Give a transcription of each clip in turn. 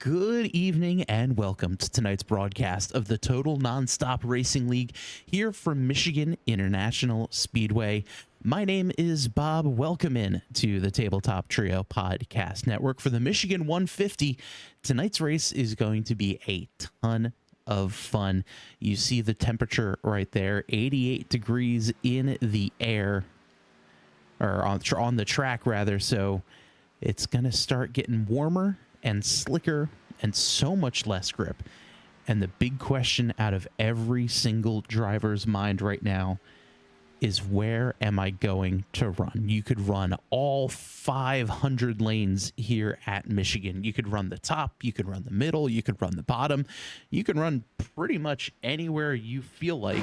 Good evening and welcome to tonight's broadcast of the Total Nonstop Racing League here from Michigan International Speedway. My name is Bob. Welcome in to the Tabletop Trio Podcast Network for the Michigan 150. Tonight's race is going to be a ton of fun. You see the temperature right there, 88 degrees in the air, or on the track rather, so it's going to start getting warmer and slicker and so much less grip. And the big question out of every single driver's mind right now is, where am I going to run? You could run all 500 lanes here at Michigan. You could run the top, you could run the middle, you could run the bottom. You can run pretty much anywhere you feel like.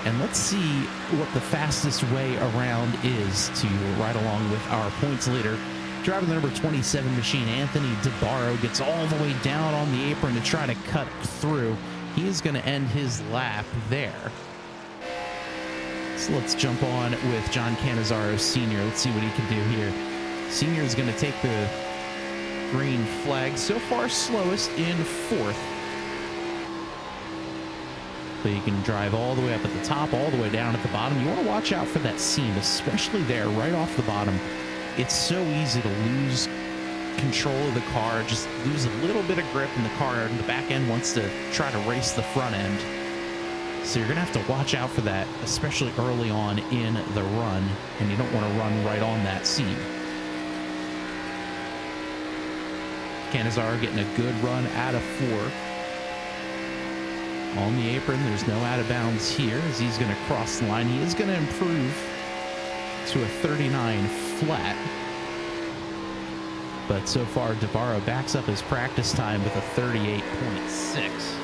And let's see what the fastest way around is to ride along with our points leader. Driver number 27 machine, Anthony DeBarro, gets all the way down on the apron to try to cut through. He is going to end his lap there. So let's jump on with John Canizaro Sr. Let's see what he can do here. Sr. is going to take the green flag. So far, slowest in fourth. So you can drive all the way up at the top, all the way down at the bottom. You want to watch out for that seam, especially there, right off the bottom. It's so easy to lose control of the car, just lose a little bit of grip in the car, and the back end wants to try to race the front end. So you're going to have to watch out for that, especially early on in the run, and you don't want to run right on that seam. Canizaro getting a good run out of four. On the apron, there's no out of bounds here as he's going to cross the line. He is going to improve to a 39 flat. But so far, DeBarro backs up his practice time with a 38.6.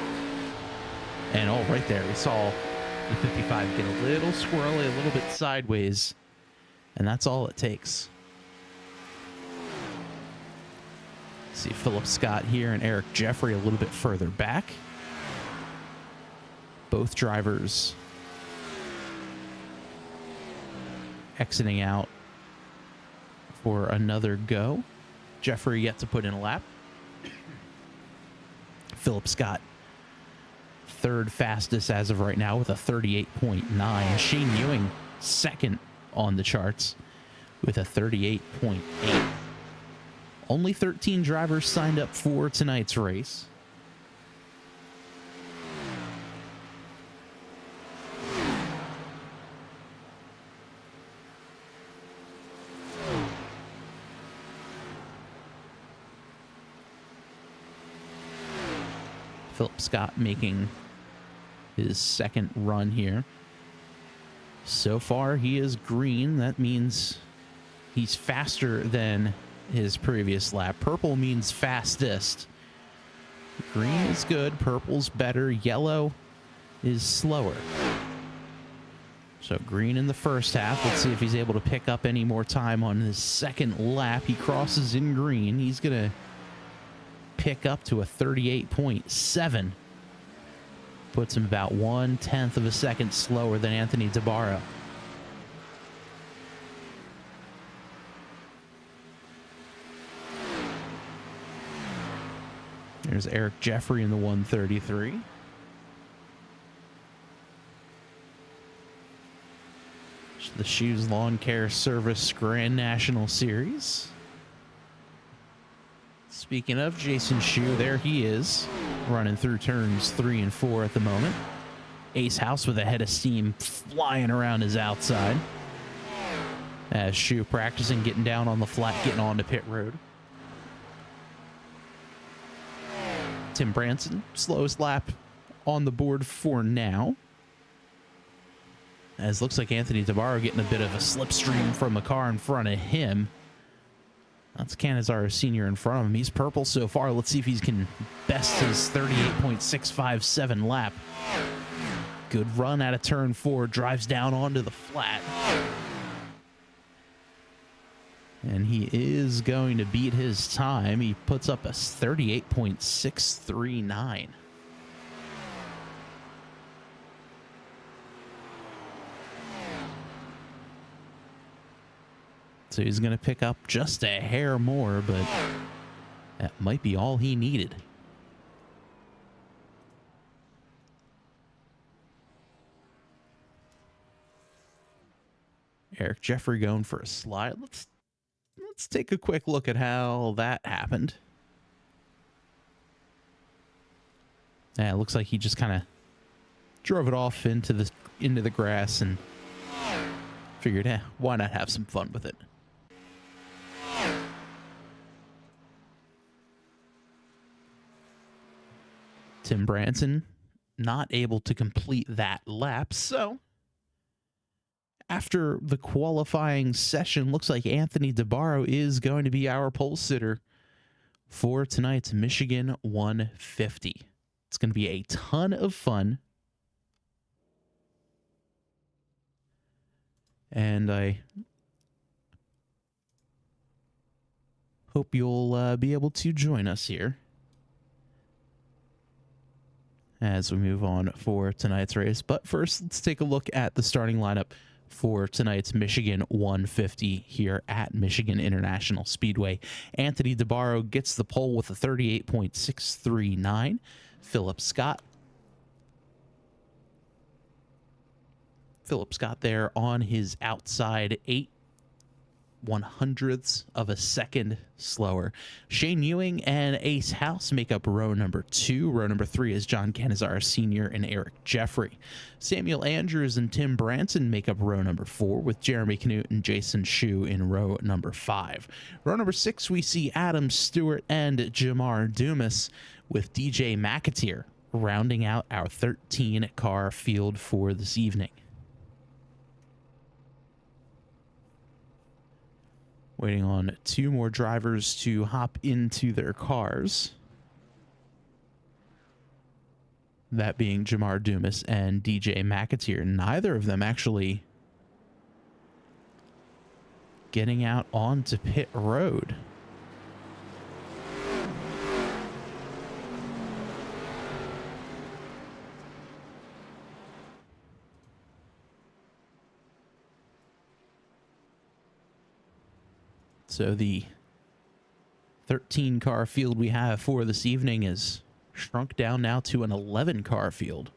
And oh, right there, we saw the 55 get a little squirrely, a little bit sideways. And that's all it takes. See Philip Scott here and Eric Jeffrey a little bit further back. Both drivers exiting out for another go. Jeffrey yet to put in a lap. Philip Scott, third fastest as of right now with a 38.9. Shane Ewing, second on the charts with a 38.8. Only 13 drivers signed up for tonight's race. Philip Scott making his second run here. So far, he is green. That means he's faster than his previous lap. Purple means fastest. Green is good. Purple's better. Yellow is slower. So green in the first half. Let's see if he's able to pick up any more time on his second lap. He crosses in green. He's going to pick up to a 38.7. Puts him about 1/10 of a second slower than Anthony DeBarro. There's Eric Jeffrey in the 133. The Shoes Lawn Care Service Grand National Series. Speaking of Jason Shue, there he is, running through turns 3 and 4 at the moment. Ace House with a head of steam flying around his outside. As Shue practicing getting down on the flat, getting onto pit road. Tim Branson, slowest lap on the board for now. As looks like Anthony DeBarro getting a bit of a slipstream from a car in front of him. That's Canizaro Sr. in front of him. He's purple so far. Let's see if he can best his 38.657 lap. Good run out of turn 4. Drives down onto the flat. And he is going to beat his time. He puts up a 38.639. So he's going to pick up just a hair more, but That might be all he needed. Eric Jeffrey going for a slide. Let's take a quick look at how that happened. Yeah, it looks like he just kind of drove it off into the grass and figured, why not have some fun with it? Tim Branson not able to complete that lap, so after the qualifying session, looks like Anthony DeBarro is going to be our pole sitter for tonight's Michigan 150. It's going to be a ton of fun. And I hope you'll be able to join us here as we move on for tonight's race. But first, let's take a look at the starting lineup for tonight's Michigan 150 here at Michigan International Speedway. Anthony DeBarro gets the pole with a 38.639. Philip Scott there on his outside, 8/100ths of a second slower. Shane Ewing and Ace House make up row number 2. Row number 3 is John Canizar Sr. and Eric Jeffrey. Samuel Andrews and Tim Branson make up row number 4, with Jeremy Knut and Jason Shu in row number 5. Row number 6, we see Adam Stewart and Jamar Dumas, with DJ McAteer rounding out our 13-car field for this evening. Waiting on 2 more drivers to hop into their cars. That being Jamar Dumas and DJ McAteer. Neither of them actually getting out onto pit road. So the 13-car field we have for this evening is shrunk down now to an 11-car field.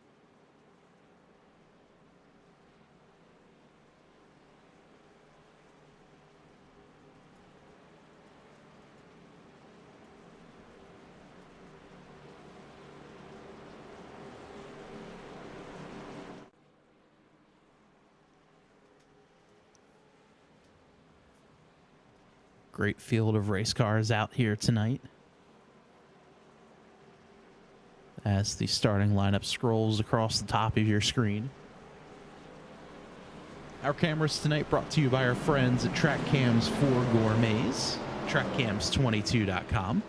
Great field of race cars out here tonight, as the starting lineup scrolls across the top of your screen. Our cameras tonight brought to you by our friends at Track Cams for Gourmets, trackcams22.com.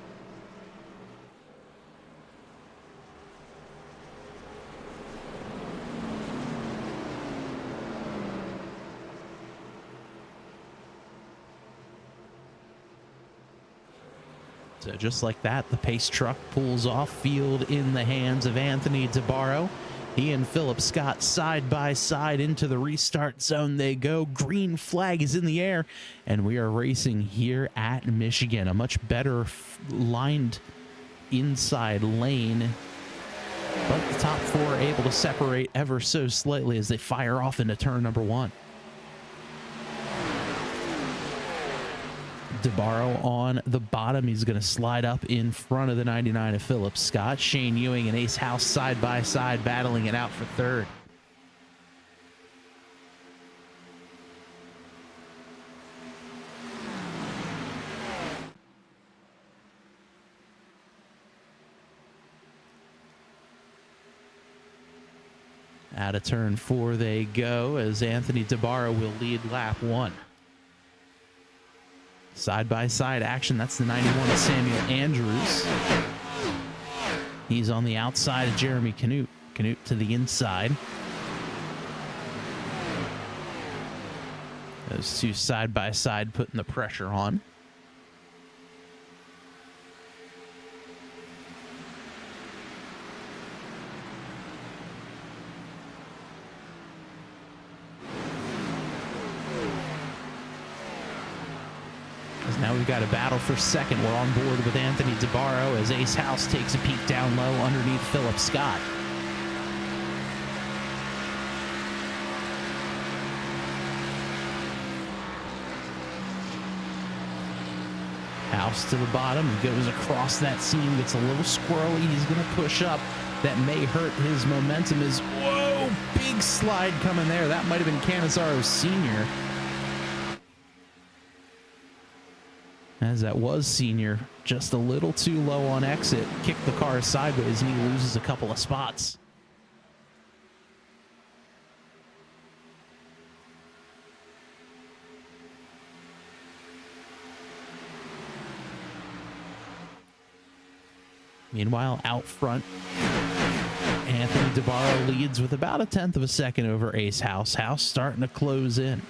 So just like that, the pace truck pulls off, field in the hands of Anthony DeBarro. He and Philip Scott side by side into the restart zone they go. Green flag is in the air, and we are racing here at Michigan. A much better lined inside lane, but the top 4 are able to separate ever so slightly as they fire off into turn number 1. DeBarro on the bottom. He's going to slide up in front of the 99 of Philip Scott. Shane Ewing and Ace House side by side battling it out for third. Out of turn 4 they go, as Anthony DeBarro will lead lap 1. Side-by-side action. That's the 91 of Samuel Andrews. He's on the outside of Jeremy Knut. Knut to the inside. Those two side-by-side putting the pressure on. as now we've got a battle for second. We're on board with Anthony DeBarro as Ace House takes a peek down low underneath Philip Scott. House to the bottom, he goes across that seam, gets a little squirrely, he's going to push up. That may hurt his momentum. Is whoa, big slide coming there. That might have been Canizaro Sr. As that was Sr. just a little too low on exit, kicked the car sideways, and he loses a couple of spots. Meanwhile, out front, Anthony DeBarro leads with about a tenth of a second over Ace House. House starting to close in.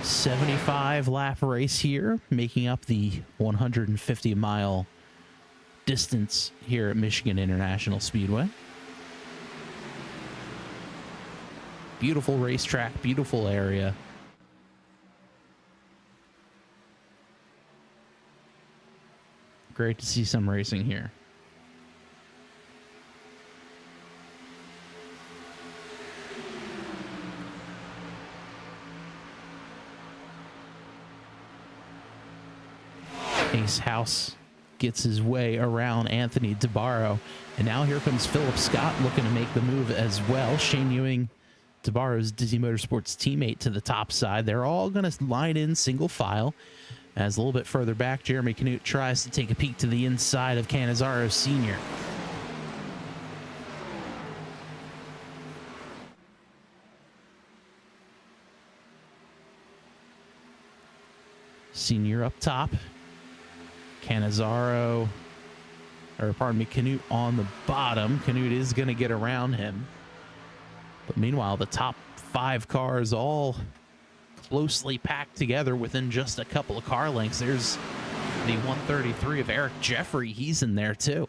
75 lap race here, making up the 150-mile distance here at Michigan International Speedway. Beautiful racetrack, beautiful area. Great to see some racing here. Ace House gets his way around Anthony DeBarro, and now here comes Philip Scott looking to make the move as well. Shane Ewing, DeBarro's Dizzy Motorsports teammate, to the top side. They're all going to line in single file. As a little bit further back, Jeremy Canute tries to take a peek to the inside of Canizaro Sr. Sr. up top. Canizaro, or pardon me, Canute on the bottom. Canute is going to get around him. But meanwhile, the top 5 cars all closely packed together within just a couple of car lengths. There's the 133 of Eric Jeffrey. He's in there too.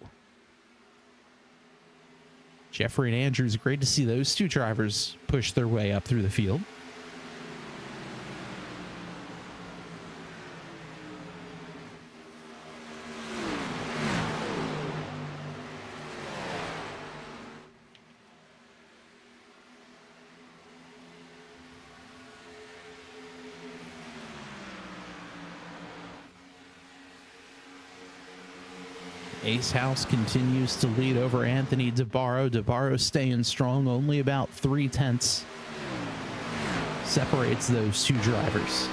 Jeffrey and Andrews, great to see those two drivers push their way up through the field. Ace House continues to lead over Anthony DeBarro. DeBarro staying strong, only about 3/10 separates those two drivers.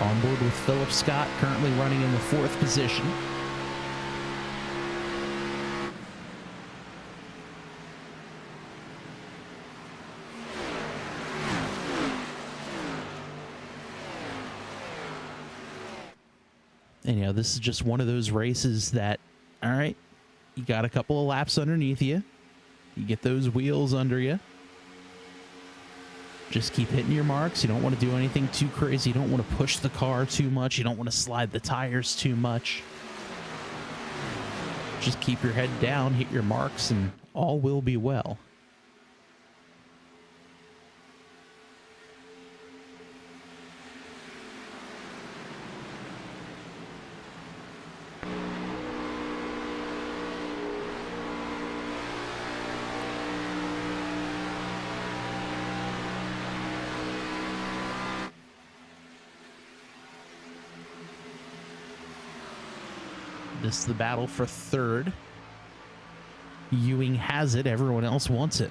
On board with Philip Scott, currently running in the 4th position. And, you know, this is just one of those races that, all right, you got a couple of laps underneath you. You get those wheels under you. Just keep hitting your marks. You don't want to do anything too crazy. You don't want to push the car too much. You don't want to slide the tires too much. Just keep your head down, hit your marks, and all will be well. This is the battle for 3rd. Ewing has it. Everyone else wants it.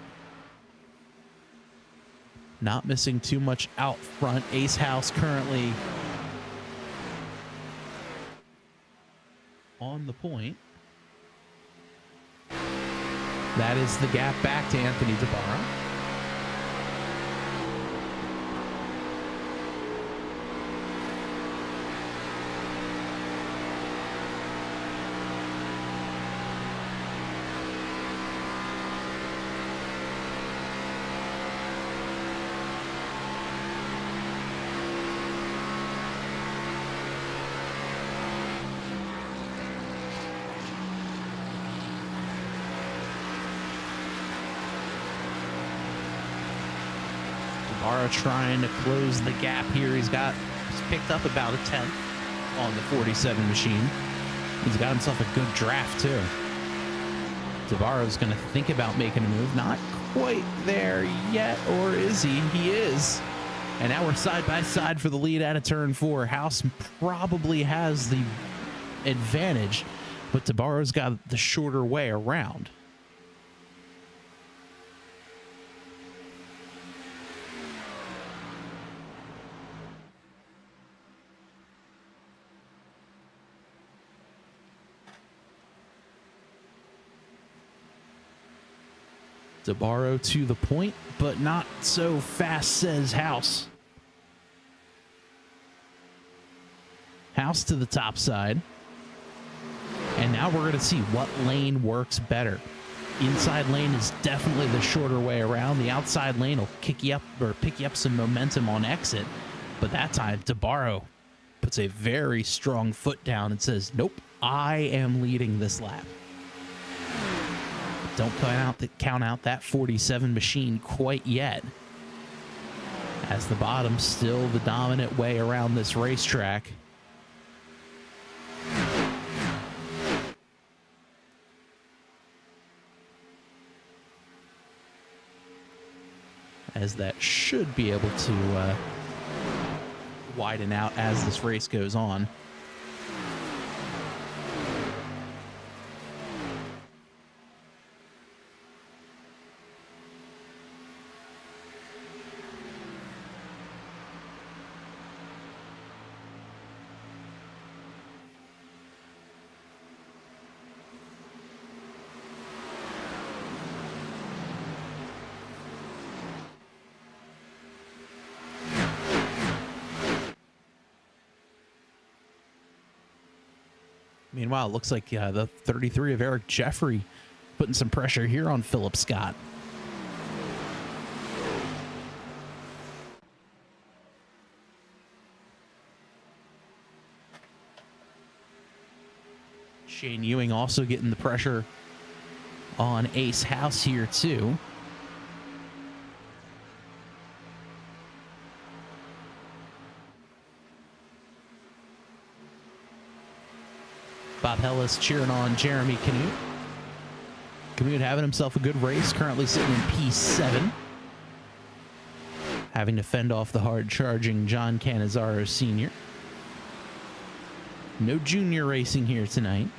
Not missing too much out front. Ace House currently on the point. That is the gap back to Anthony DeBarro. Tabarro trying to close the gap here. He's picked up about a 10th on the 47 machine. He's got himself a good draft too. Tabarro's going to think about making a move. Not quite there yet, or is he? He is. And now we're side by side for the lead out of turn 4. House probably has the advantage, but Tabarro's got the shorter way around. Tabarro to the point, but not so fast, says House. House to the top side. And now we're going to see what lane works better. Inside lane is definitely the shorter way around. The outside lane will kick you up or pick you up some momentum on exit. But that time, Tabarro puts a very strong foot down and says, nope, I am leading this lap. Don't count out that 47 machine quite yet, as the bottom's still the dominant way around this racetrack. As that should be able to widen out as this race goes on. Meanwhile, it looks like the 33 of Eric Jeffrey putting some pressure here on Philip Scott. Shane Ewing also getting the pressure on Ace House here too. Bob Hellis cheering on Jeremy Canute. Canute having himself a good race, currently sitting in P7. Having to fend off the hard-charging John Cannizzaro Sr. No junior racing here tonight.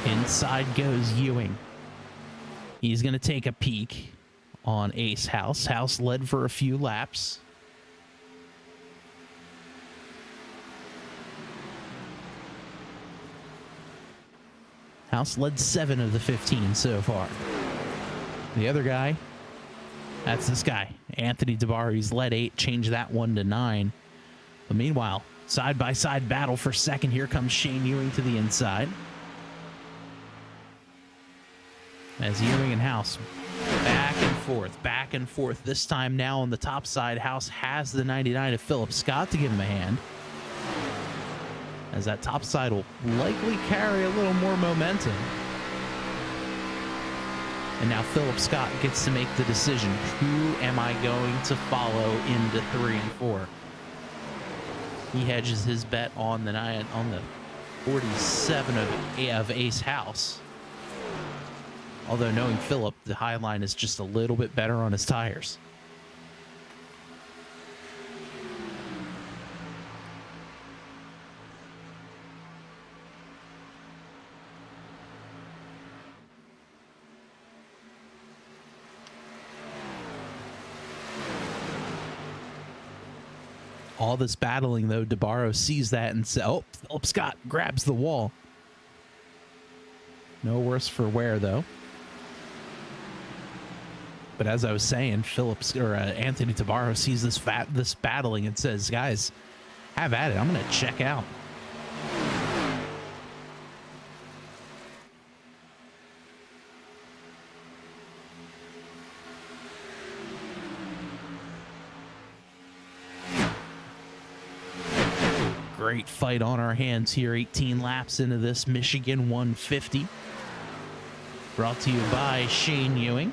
Inside goes Ewing. He's going to take a peek on Ace House. House led for a few laps. House led 7 of the 15 so far. The other guy, that's this guy, Anthony Tabarro. He's led 8, changed that one to 9. But meanwhile, side-by-side battle for second. Here comes Shane Ewing to the inside. As Ewing and House back and forth. This time now on the top side, House has the 99 of Philip Scott to give him a hand. As that top side will likely carry a little more momentum. And now Philip Scott gets to make the decision. Who am I going to follow into 3 and 4? He hedges his bet on the 47 of Ace House. Although knowing Philip, the high line is just a little bit better on his tires. All this battling, though, Tabarro sees that and says, oh, Philip Scott grabs the wall. No worse for wear, though. But as I was saying, Anthony Tabarro sees this battling and says, guys, have at it. I'm going to check out. Great fight on our hands here, 18 laps into this Michigan 150. Brought to you by Shane Ewing.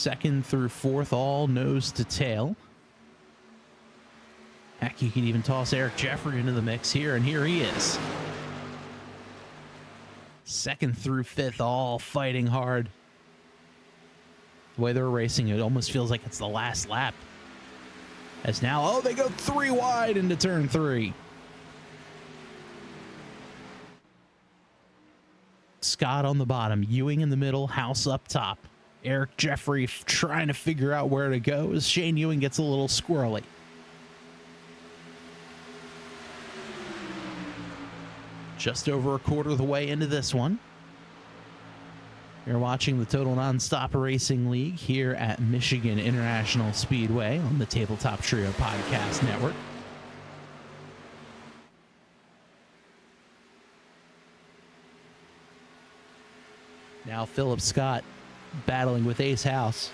Second through fourth, all nose to tail. Heck, you could even toss Eric Jeffrey into the mix here, and here he is. Second through fifth, all fighting hard. The way they're racing, it almost feels like it's the last lap. As now, oh, they go 3 wide into turn 3. Scott on the bottom, Ewing in the middle, House up top. Eric Jeffrey trying to figure out where to go as Shane Ewing gets a little squirrely. Just over a quarter of the way into this one. You're watching the Total Nonstop Racing League here at Michigan International Speedway on the Tabletop Trio Podcast Network. Now Philip Scott battling with Ace House.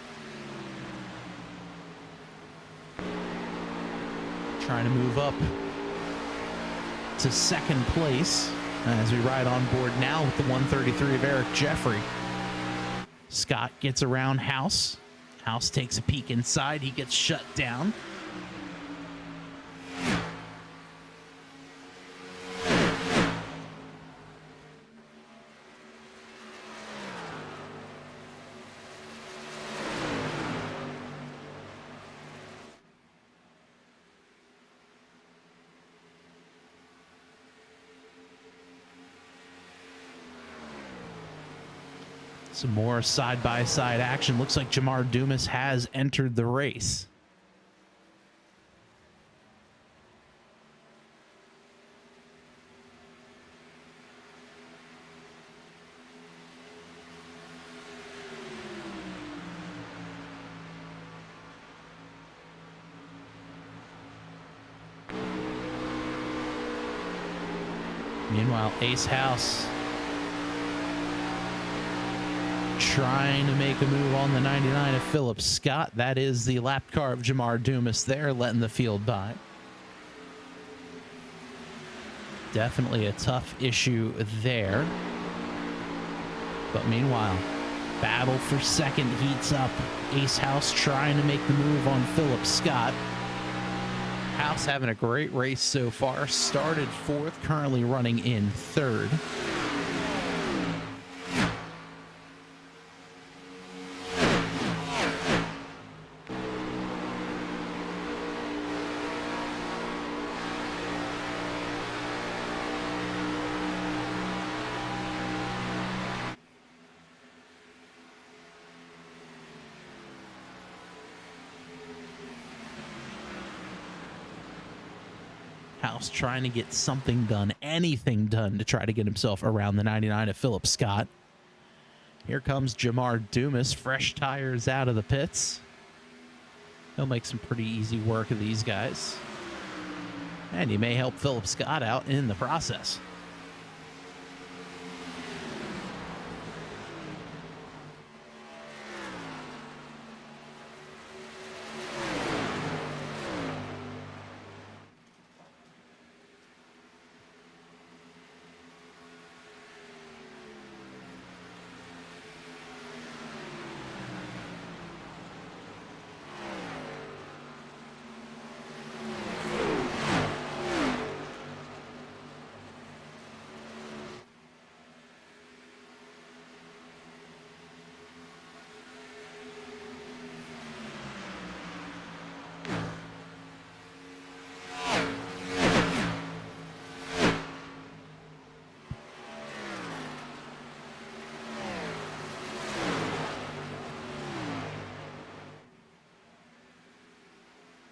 Trying to move up to second place as we ride on board now with the 133 of Eric Jeffrey. Scott gets around House. House takes a peek inside. He gets shut down. Some more side-by-side action. Looks like Jamar Dumas has entered the race. Meanwhile, Ace House trying to make a move on the 99 of Philip Scott. That is the lap car of Jamar Dumas there, letting the field by. Definitely a tough issue there. But meanwhile, battle for second heats up. Ace House trying to make the move on Philip Scott. House having a great race so far. Started fourth, currently running in third. House trying to get something done, anything done to try to get himself around the 99 of Philip Scott. Here comes Jamar Dumas, fresh tires out of the pits. He'll make some pretty easy work of these guys. And he may help Philip Scott out in the process.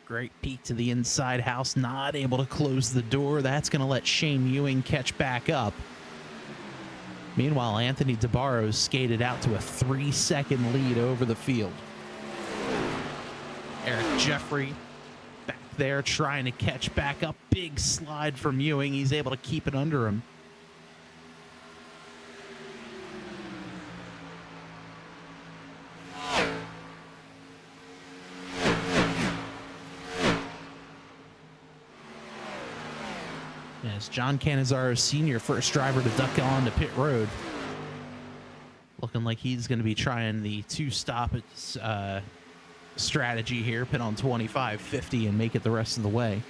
Great peek to the inside house, not able to close the door. That's going to let Shane Ewing catch back up. Meanwhile, Anthony DeBarros skated out to a 3-second lead over the field. Eric Jeffrey back there trying to catch back up. Big slide from Ewing. He's able to keep it under him. As John Cannizzaro Sr., first driver to duck on to pit road. Looking like he's going to be trying the two-stop strategy here. Pit on 25, 50, and make it the rest of the way.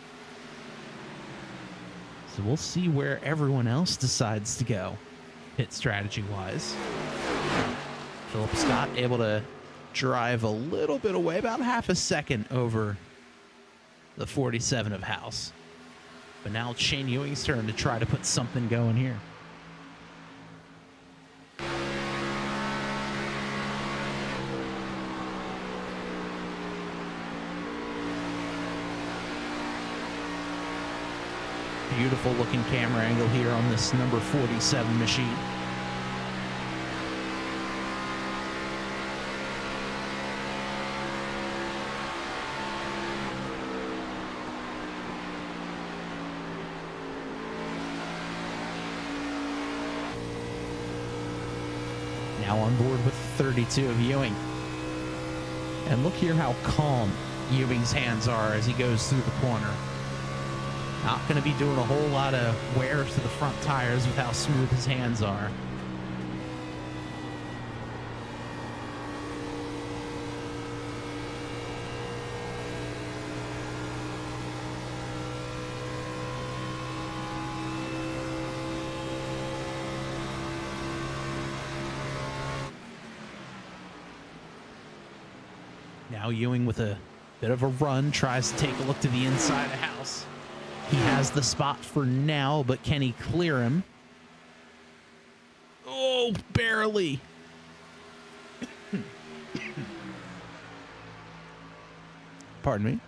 So we'll see where everyone else decides to go, pit strategy-wise. Philip Scott able to drive a little bit away, about half a second over the 47 of House. But now it's Shane Ewing's turn to try to put something going here. Beautiful looking camera angle here on this number 47 machine. Now on board with 32 of Ewing. And look here how calm Ewing's hands are as he goes through the corner. Not going to be doing a whole lot of wear to the front tires with how smooth his hands are. Now Ewing with a bit of a run, tries to take a look to the inside of the house. He has the spot for now, but can he clear him? Oh, barely. Pardon me.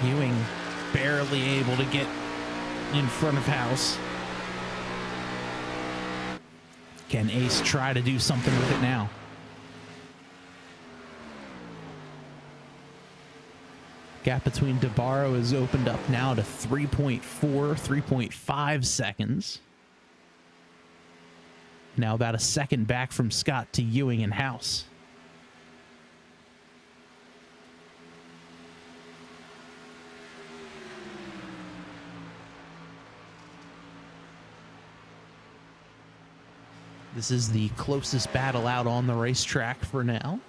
Ewing barely able to get in front of House. Can Ace try to do something with it now? Gap between DeBarro has opened up now to 3.4, 3.5 seconds. Now about a second back from Scott to Ewing and House. This is the closest battle out on the racetrack for now.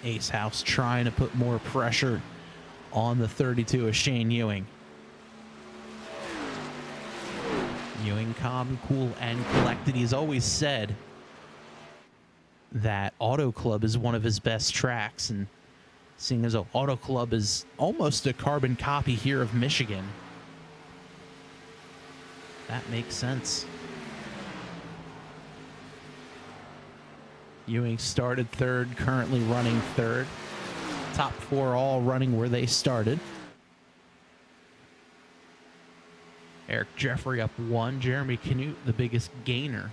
Ace House trying to put more pressure on the 32 of Shane Ewing. Ewing calm, cool, and collected. He's always said that Auto Club is one of his best tracks, and seeing as Auto Club is almost a carbon copy here of Michigan, that makes sense. Ewing started third, currently running third. Top four all running where they started. Eric Jeffrey up one. Jeremy Canute, the biggest gainer,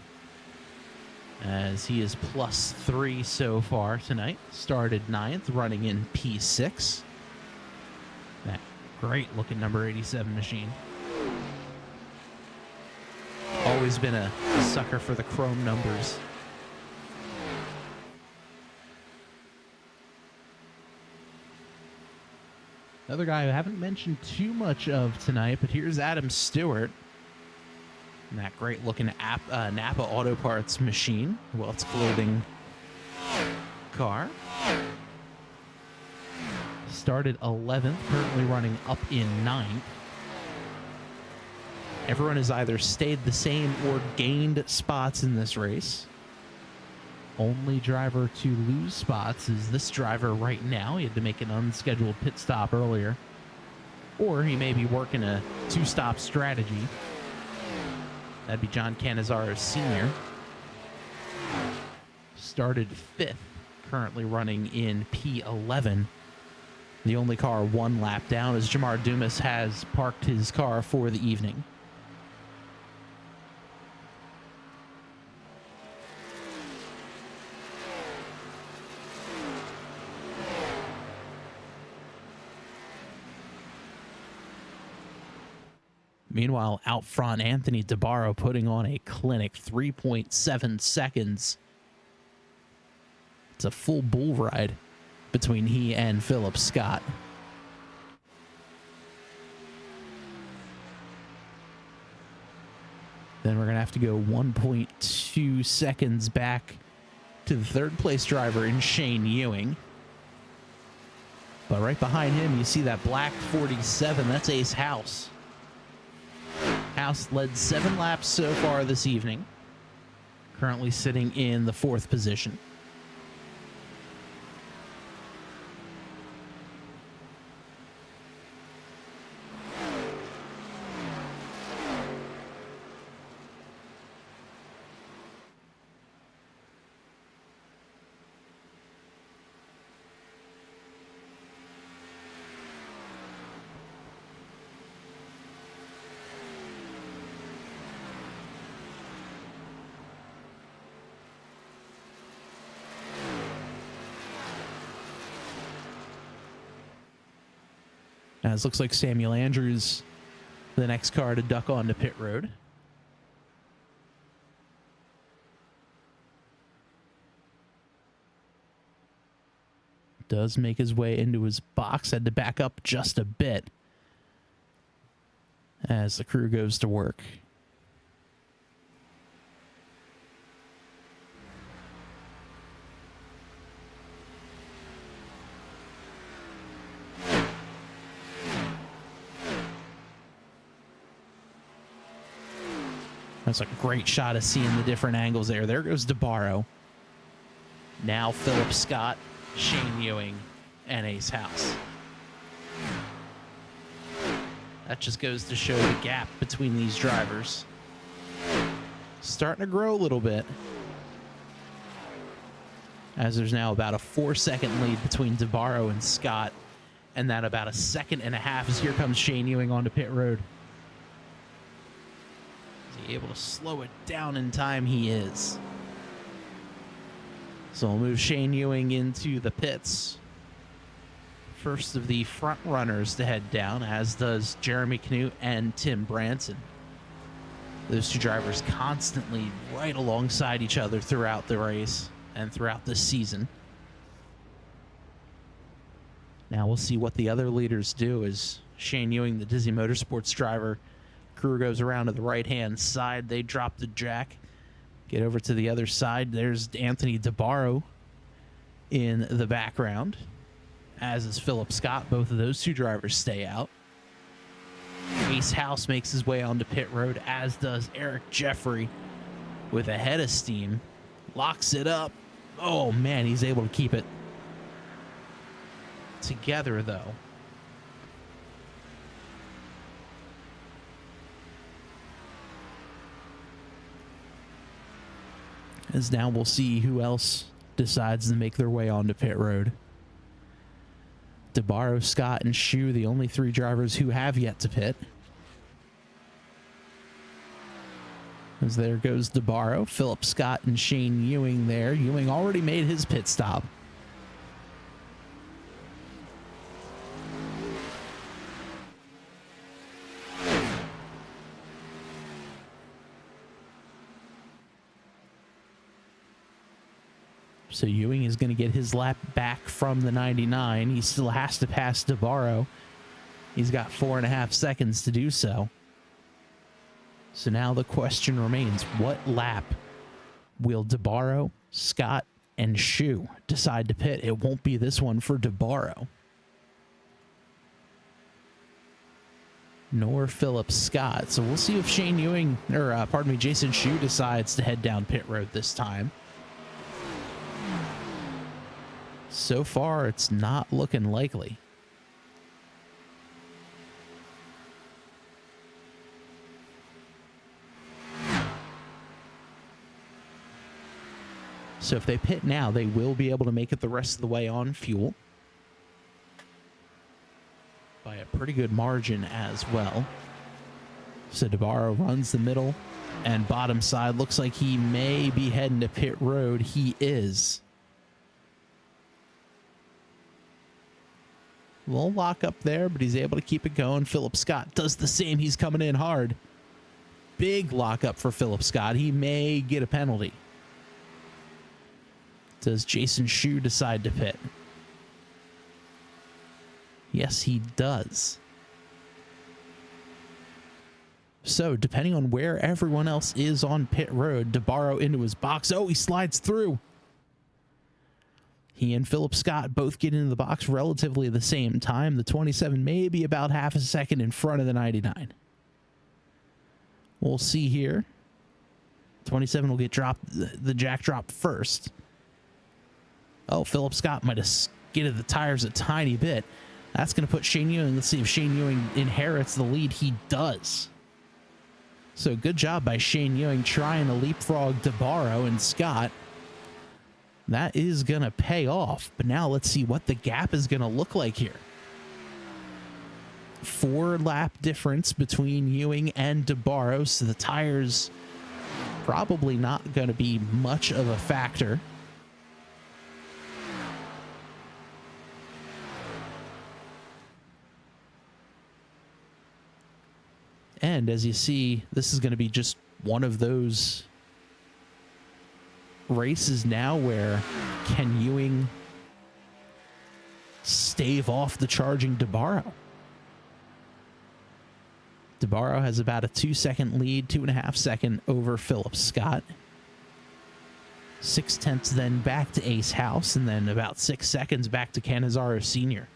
as he is +3 so far tonight. Started ninth, running in P6. That Great looking number 87 machine. Always been a sucker for the chrome numbers. Another guy I haven't mentioned too much of tonight, but here's Adam Stewart. And that great looking Napa Auto Parts machine. Well, it's clothing car. Started 11th, currently running up in 9th. Everyone has either stayed the same or gained spots in this race. Only driver to lose spots is this driver right now. He had to make an unscheduled pit stop earlier. Or he may be working a two-stop strategy. That'd be John Canizaro Sr. Started 5th, currently running in P11. The only car one lap down as Jamar Dumas has parked his car for the evening. Meanwhile, out front, Anthony DeBarro putting on a clinic, 3.7 seconds. It's a full bull ride between he and Philip Scott. Then we're going to have to go 1.2 seconds back to the third place driver in Shane Ewing. But right behind him, you see that black 47. That's Ace House. House led 7 laps so far this evening. Currently sitting in the 4th position. As looks like Samuel Andrews, the next car to duck onto pit road. Does make his way into his box, had to back up just a bit as the crew goes to work. That's a great shot of seeing the different angles there. There goes DeBarro. Now Philip Scott, Shane Ewing, and Ace House. That just goes to show the gap between these drivers. Starting to grow a little bit. As there's now about a 4-second lead between DeBarro and Scott. And that about a 1.5 seconds as here comes Shane Ewing onto pit road. Able to slow it down in time, he is. So we'll move Shane Ewing into the pits. First of the front runners to head down, as does Jeremy Knute and Tim Branson. Those two drivers constantly right alongside each other throughout the race and throughout this season. Now we'll see what the other leaders do as Shane Ewing, the Dizzy Motorsports driver, crew goes around to the right-hand side. They drop the jack, get over to the other side. There's Anthony DeBarro in the background, as is Philip Scott. Both of those two drivers stay out. Ace House makes his way onto pit road, as does Eric Jeffrey with a head of steam. Locks it up. Oh, man, he's able to keep it together, though. As now we'll see who else decides to make their way onto pit road. DeBarro, Scott, and Shu, the only 3 drivers who have yet to pit. As there goes DeBarro, Philip Scott, and Shane Ewing there. Ewing already made his pit stop. So Ewing is going to get his lap back from the 99. He still has to pass DeBarro. He's got 4.5 seconds to do so. So now the question remains, what lap will DeBarro, Scott, and Shu decide to pit? It won't be this one for DeBarro. Nor Philip Scott. So we'll see if Jason Shu decides to head down pit road this time. So far, it's not looking likely. So if they pit now, they will be able to make it the rest of the way on fuel. By a pretty good margin as well. So DeBarro runs the middle and bottom side. Looks like he may be heading to pit road. He is. A little lock up there, but he's able to keep it going. Philip Scott does the same. He's coming in hard. Big lock up for Philip Scott. He may get a penalty. Does Jason Shu decide to pit? Yes, he does. So, depending on where everyone else is on pit road, DeBarro into his box. Oh, he slides through. He and Philip Scott both get into the box relatively the same time. The 27 may be about half a second in front of the 99. We'll see here. 27 will get dropped, the jack drop first. Oh, Philip Scott might have skidded the tires a tiny bit. That's going to put Shane Ewing. Let's see if Shane Ewing inherits the lead. He does. So good job by Shane Ewing trying to leapfrog DeBarro and Scott. That is going to pay off. But now let's see what the gap is going to look like here. 4-lap difference between Ewing and DeBarro. So the tires probably not going to be much of a factor. And as you see, this is going to be just one of those races now where can Ewing stave off the charging DeBarro? DeBarro has about a 2-second lead, 2.5 second over Philip Scott. 0.6 then back to Ace House, and then about 6 seconds back to Canizaro Sr.,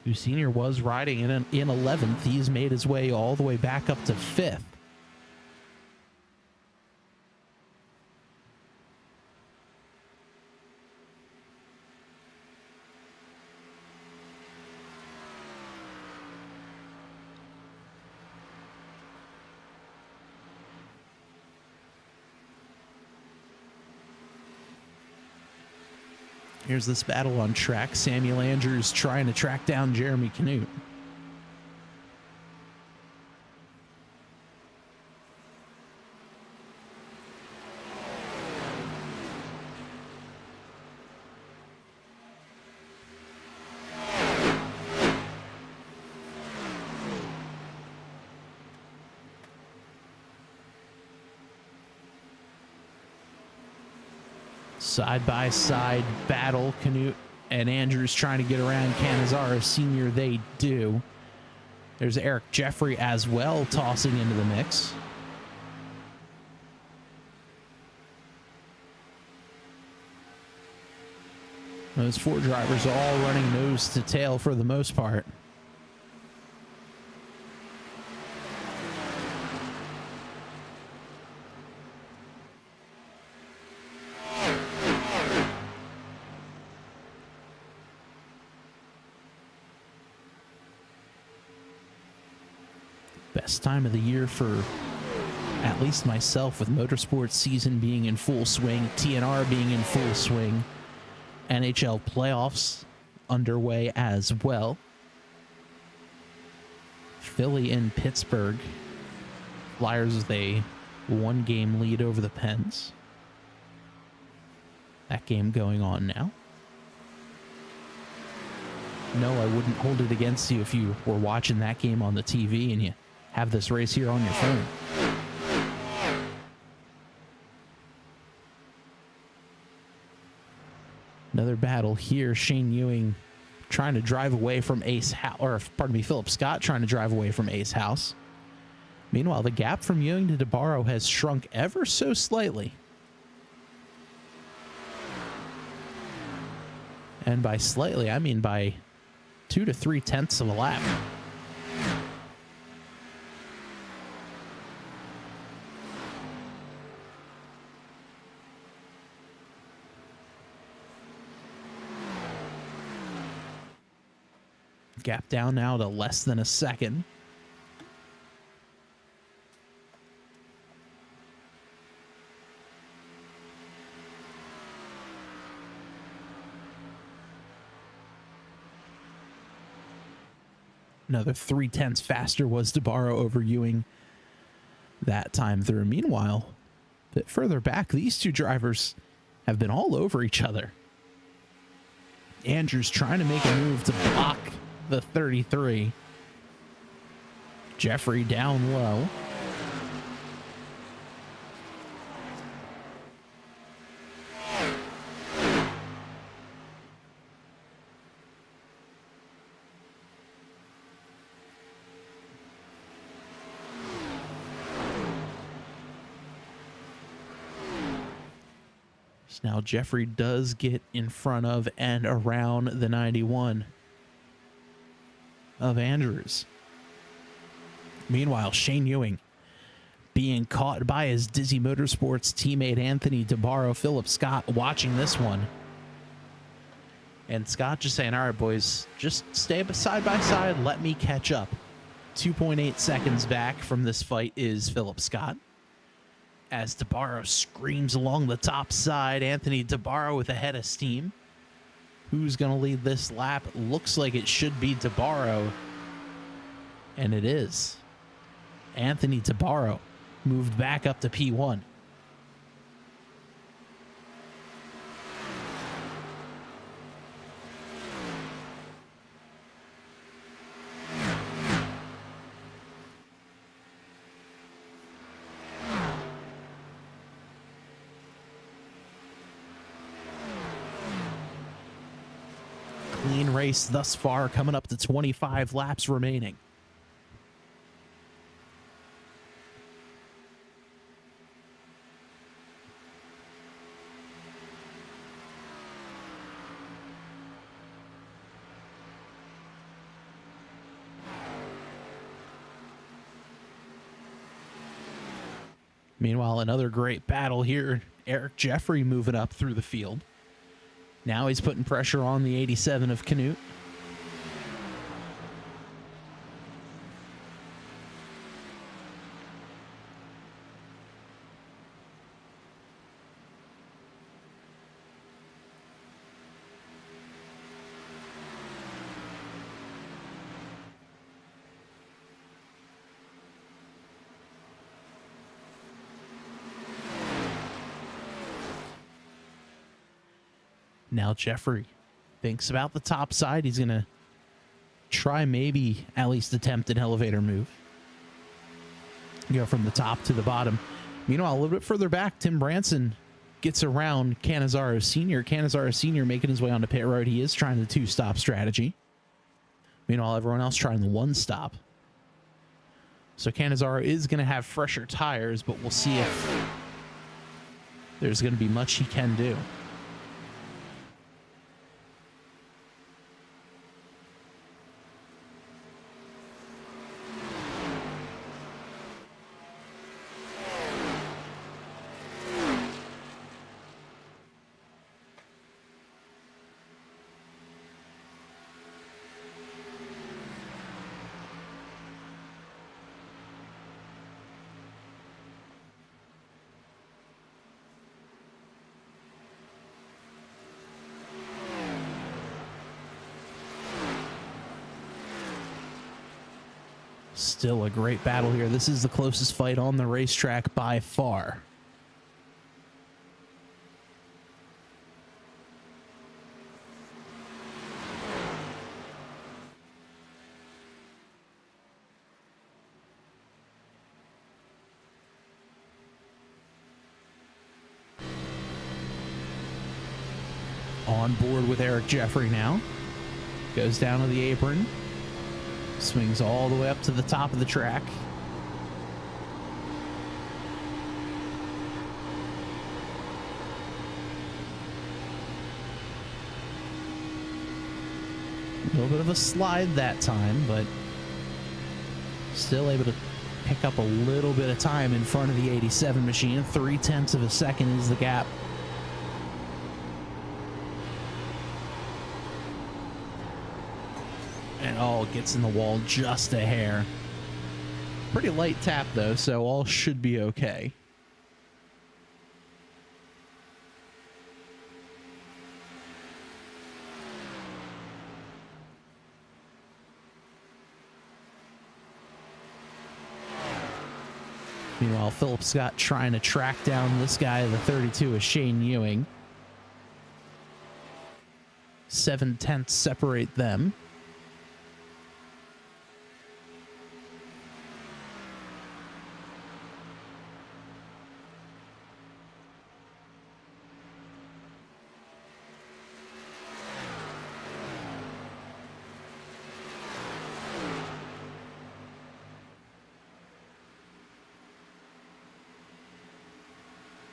who Sr. was riding in 11th. He's made his way all the way back up to 5th. Here's this battle on track. Samuel Andrews trying to track down Jeremy Canute. Side-by-side battle. Canute and Andrews trying to get around Canizaro Sr. They do. There's Eric Jeffrey as well tossing into the mix. Those 4 drivers are all running nose to tail for the most part. Best time of the year for at least myself, with motorsports season being in full swing, TNR being in full swing, NHL playoffs underway as well. Philly and Pittsburgh. Flyers with a 1-game lead over the Pens. That game going on now. No, I wouldn't hold it against you if you were watching that game on the TV and you have this race here on your phone. Another battle here. Shane Ewing trying to drive away from Philip Scott trying to drive away from Ace House. Meanwhile, the gap from Ewing to DeBarro has shrunk ever so slightly. And by slightly, I mean by 2 to 3 tenths of a lap. Gap down now to less than a second. Another 3 tenths faster was DeBarro over Ewing that time through. Meanwhile, a bit further back, these two drivers have been all over each other. Andrews trying to make a move to block the 33. Jeffrey down low. Now Jeffrey does get in front of and around the 91 of Andrews. Meanwhile, Shane Ewing being caught by his Dizzy Motorsports teammate Anthony DeBarro. Philip Scott watching this one. And Scott just saying, all right, boys, just stay side by side. Let me catch up. 2.8 seconds back from this fight is Philip Scott. As DeBarro screams along the top side, Anthony DeBarro with a head of steam. Who's going to lead this lap? Looks like it should be DeBarro. And it is. Anthony DeBarro moved back up to P1. Clean race thus far, coming up to 25 laps remaining. Meanwhile, another great battle here. Eric Jeffrey moving up through the field. Now he's putting pressure on the 87 of Canute. Now Jeffrey thinks about the top side. He's going to try maybe at least attempt an elevator move. Go from the top to the bottom. Meanwhile, a little bit further back, Tim Branson gets around Canizaro Sr. Canizaro Sr. making his way onto pit road. He is trying the 2-stop strategy. Meanwhile, everyone else trying the 1-stop. So Canizaro is going to have fresher tires, but we'll see if there's going to be much he can do. Still a great battle here. This is the closest fight on the racetrack by far. on board with Eric Jeffrey now. Goes down to the apron. Swings all the way up to the top of the track. A little bit of a slide that time, but still able to pick up a little bit of time in front of the 87 machine. 0.3 of a second is the gap. And all gets in the wall just a hair. Pretty light tap though, so all should be okay. Meanwhile, Philip Scott trying to track down this guy. The 32 is Shane Ewing. 0.7 separate them.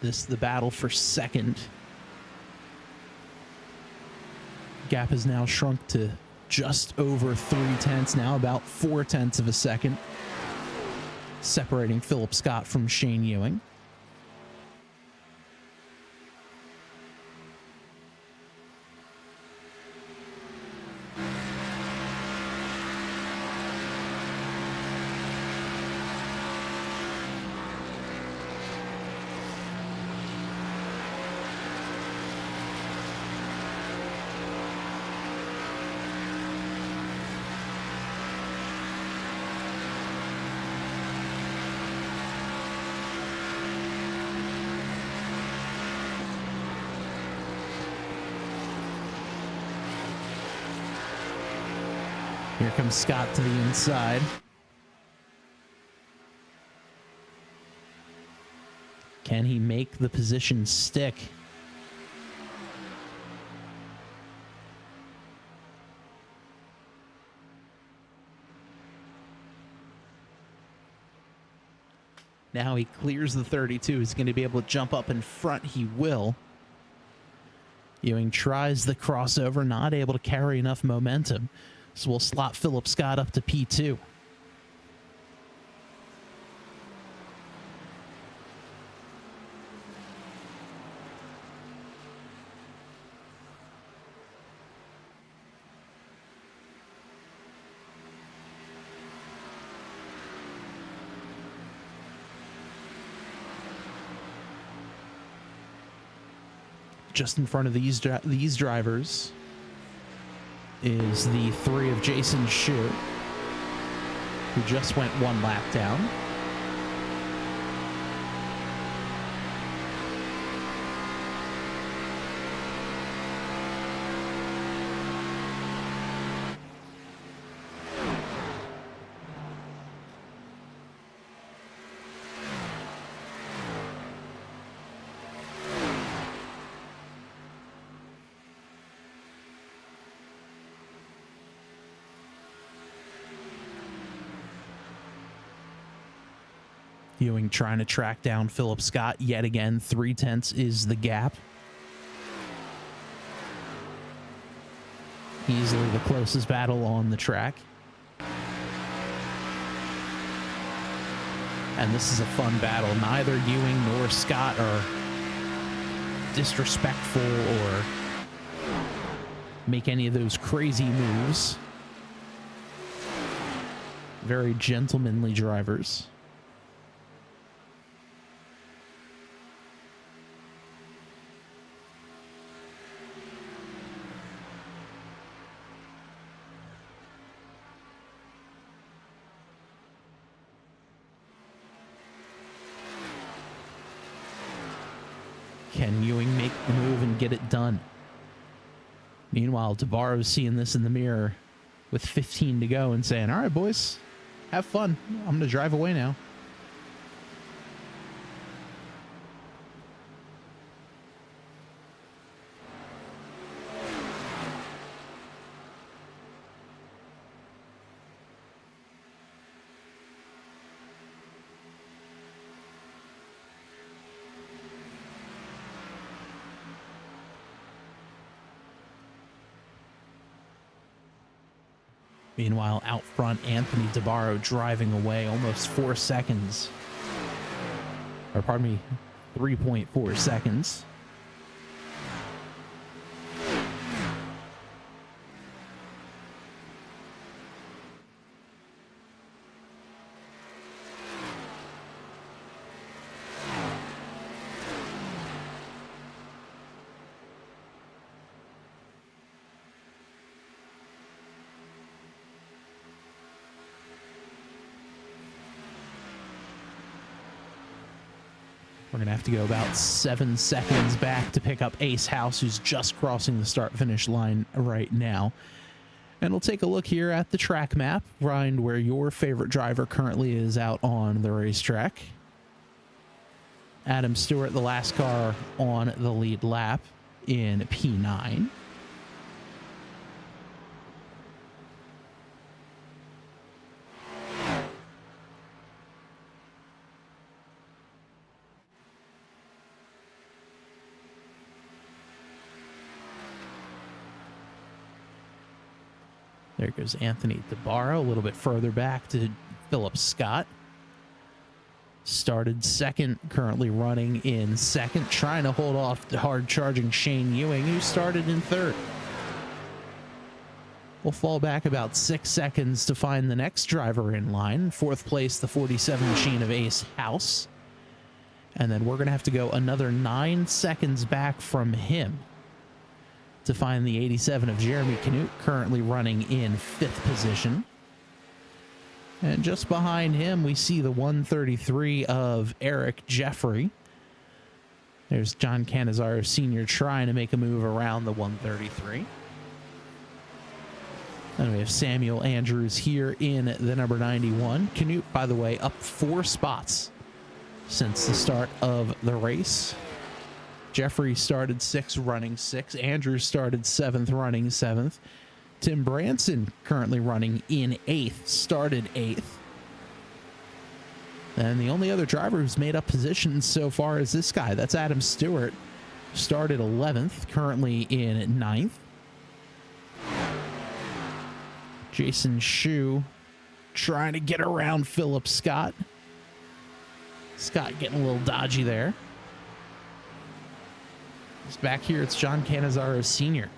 This is the battle for second. Gap has now shrunk to just over 0.3, now about 0.4 of a second, separating Philip Scott from Shane Ewing. Here comes Scott to the inside. Can he make the position stick? Now he clears the 32. He's going to be able to jump up in front. He will. Ewing tries the crossover, not able to carry enough momentum. So we'll slot Philip Scott up to P2. Just in front of these drivers is the 3 of Jason Shu, who just went 1 lap down. Ewing trying to track down Philip Scott yet again. 0.3 is the gap. Easily the closest battle on the track. And this is a fun battle. Neither Ewing nor Scott are disrespectful or make any of those crazy moves. Very gentlemanly drivers. Can Ewing make the move and get it done? Meanwhile, DeBarro's seeing this in the mirror with 15 to go and saying, all right, boys, have fun. I'm going to drive away now. Meanwhile, out front, Anthony DeBarro driving away almost 4 seconds. Or pardon me, 3.4 seconds. We're going to have to go about 7 seconds back to pick up Ace House, who's just crossing the start-finish line right now. And we'll take a look here at the track map, find where your favorite driver currently is out on the racetrack. Adam Stewart, the last car on the lead lap in P9. There goes Anthony DeBarro, a little bit further back to Philip Scott. Started second, currently running in second, trying to hold off the hard-charging Shane Ewing, who started in third. We'll fall back about 6 seconds to find the next driver in line. Fourth place, the 47 machine of Ace House. And then we're going to have to go another 9 seconds back from him to find the 87 of Jeremy Canute, currently running in 5th position. And just behind him, we see the 133 of Eric Jeffrey. There's John Canizaro Sr. trying to make a move around the 133. Then we have Samuel Andrews here in the number 91. Canute, by the way, up 4 spots since the start of the race. Jeffrey started 6th, running 6th. Andrews started 7th, running 7th. Tim Branson currently running in 8th, started 8th. And the only other driver who's made up positions so far is this guy. That's Adam Stewart. Started 11th, currently in 9th. Jason Shue trying to get around Philip Scott. Scott getting a little dodgy there. Back here, it's John Canizaro Sr.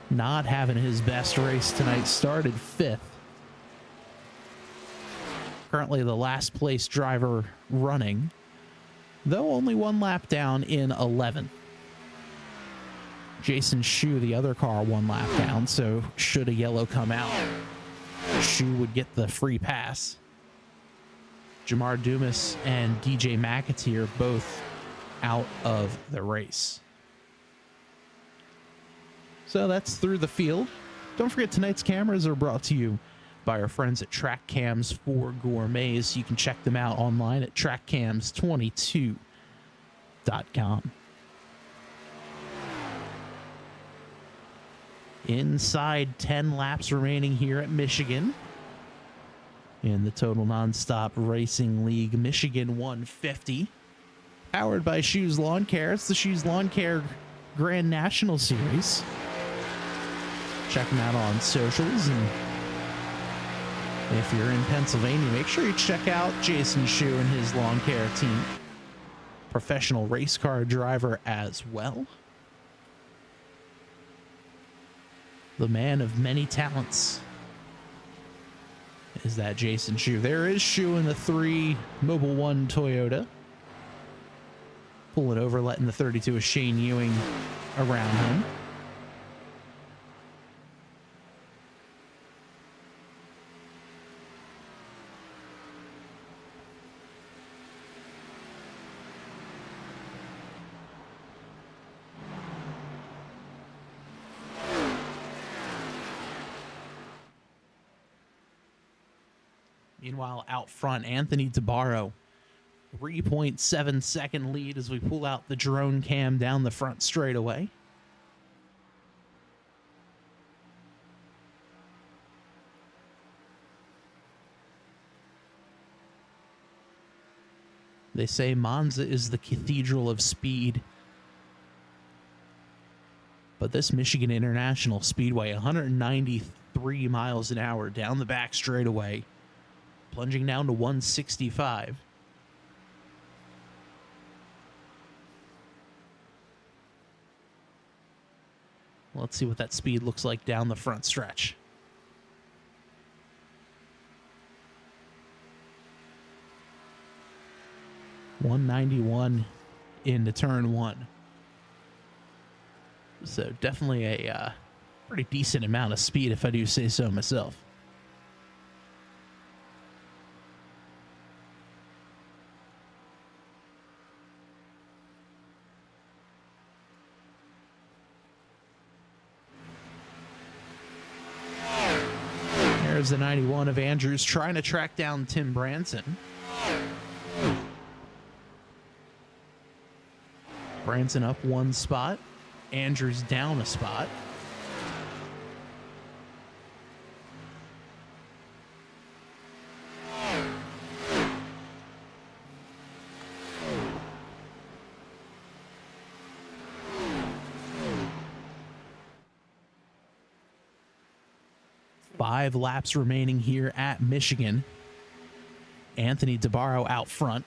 Not having his best race tonight. Started 5th. Currently the last place driver running, though only 1 lap down in 11th. Jason Shue, the other car, 1 lap down, so should a yellow come out, Shue would get the free pass. Jamar Dumas and DJ McAteer both out of the race. So that's through the field. Don't forget, tonight's cameras are brought to you by our friends at Track Cams for Gourmets. You can check them out online at trackcams22.com. Inside 10 laps remaining here at Michigan in the Total Nonstop Racing League Michigan 150. Powered by Shoes Lawn Care. It's the Shoes Lawn Care Grand National Series. Check them out on socials, and if you're in Pennsylvania, make sure you check out Jason Shue and his lawn care team. Professional race car driver as well. The man of many talents is that Jason Shue. There is Shue in the 3 Mobile One Toyota. Pulling over, letting the 32 of Shane Ewing around him. Meanwhile, out front, Anthony DeBarro, 3.7 second lead as we pull out the drone cam down the front straightaway. They say Monza is the cathedral of speed. But this Michigan International Speedway, 193 103 miles an hour down the back straightaway, plunging down to 165. Let's see what that speed looks like down the front stretch. .191 into turn one. So definitely a pretty decent amount of speed, if I do say so myself. There's the 91 of Andrews trying to track down Tim Branson. Branson up one spot. Andrews down a spot. Five laps remaining here at Michigan. Anthony DeBarro out front.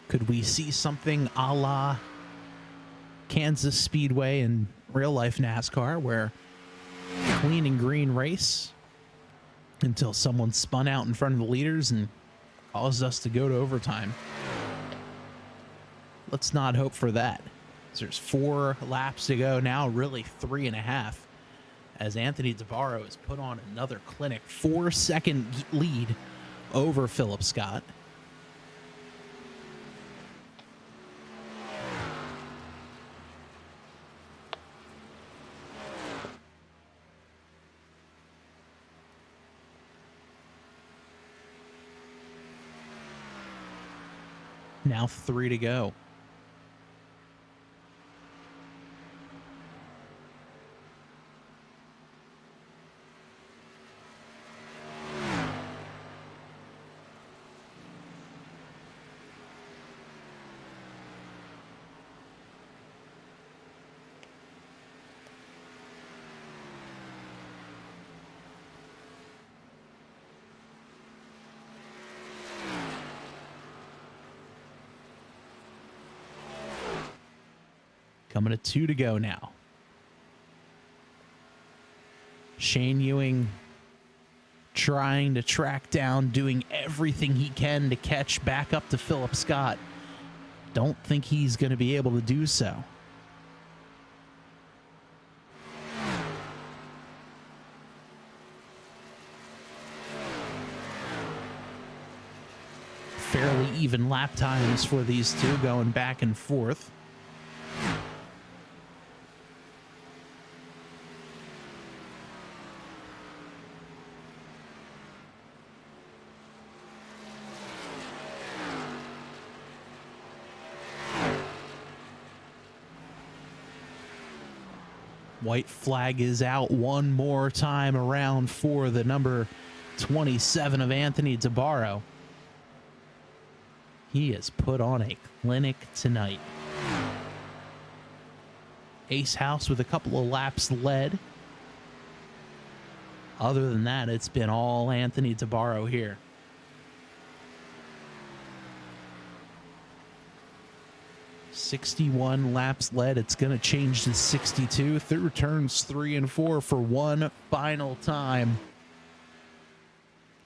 Could we see something a la Kansas Speedway in real life NASCAR, where clean and green race until someone spun out in front of the leaders and caused us to go to overtime? Let's not hope for that. There's 4 laps to go now, really 3.5, as Anthony DeBarro has put on another clinic 4-second lead over Philip Scott. Now 3 to go. Coming to 2 to go now. Shane Ewing trying to track down, doing everything he can to catch back up to Philip Scott. Don't think he's going to be able to do so. Fairly even lap times for these two, going back and forth. White flag is out one more time around for the number 27 of Anthony DeBarro. He has put on a clinic tonight. Ace House with a couple of laps led. Other than that, it's been all Anthony DeBarro here. .61 laps led. It's going to change to 62 through turns 3 and 4 for one final time.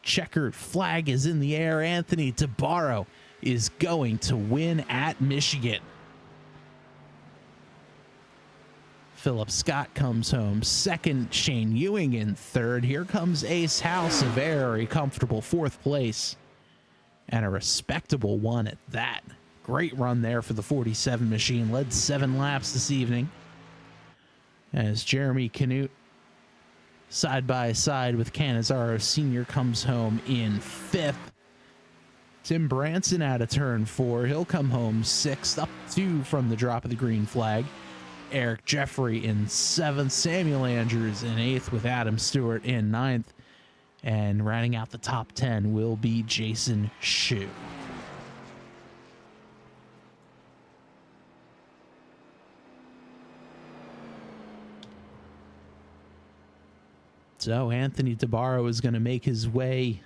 Checkered flag is in the air. Anthony DeBarro is going to win at Michigan. Philip Scott comes home second. Shane Ewing in third. Here comes Ace House, a very comfortable 4th place, and a respectable one at that. Great run there for the 47 machine. Led 7 laps this evening, as Jeremy Canute, side by side with Canizaro Sr., comes home in 5th. Tim Branson out of turn 4. He'll come home 6th, up 2 from the drop of the green flag. Eric Jeffrey in 7th. Samuel Andrews in 8th, with Adam Stewart in 9th. And rounding out the top 10 will be Jason Shu. So Anthony DeBarro is going to make his way